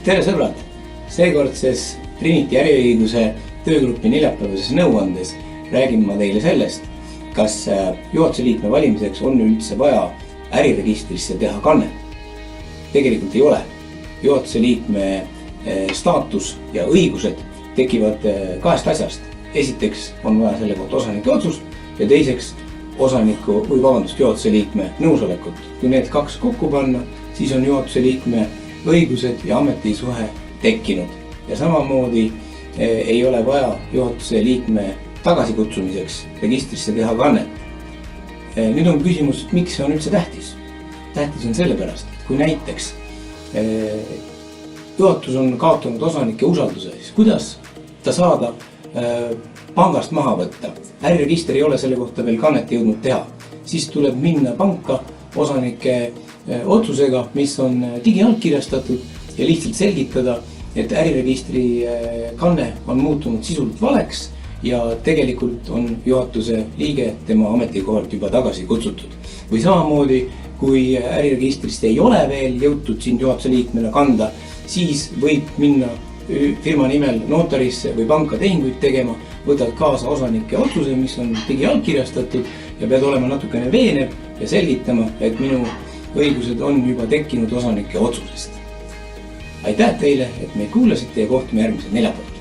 Tere sõbrad! Seekordses Trinity äriõiguse töögrupi neljapäevases nõuandes räägin ma teile sellest, kas juhatuse liikme valimiseks on üldse vaja äriregistrisse teha kannet. Tegelikult ei ole. Juhatuse liikme staatus ja õigused tekivad kahest asjast. Esiteks on vaja selle kohta osanike otsust ja teiseks juhatuse liikme nõusolekut. Kui need kaks kokku panna, siis on juhatuse liikme õigused ja ametisuhe tekkinud. Ja samamoodi ei ole vaja juhatuse liikme tagasikutsumiseks registrisse teha kannet. Nüüd on küsimus, miks see on üldse tähtis? Tähtis on sellepärast, et kui näiteks juhatus on kaotanud osanike usalduse, siis kuidas ta saada pangast maha võtta? Äriregister ei ole selle kohta veel kannet jõudnud teha. Siis tuleb minna panka osanike otsusega, mis on digiallkirjastatud ja lihtsalt selgitada, et äriregistri kanne on muutunud sisult valeks ja tegelikult on juhatuse liige tema ametikohalt juba tagasi kutsutud. Või samamoodi, kui äriregistrist ei ole veel jõutud sind juhatuse liikmena kanda, siis võib minna firma nimel notarisse või panka tehinguid tegema, võtad kaasa osanike otsuse, mis on digiallkirjastatud ja pead olema natukene veenev ja selgitama, et minu õigused on juba tekkinud osanike otsusest. Aitäh teile, et meid kuulasite ja kohtume järgmisel neljapäeval.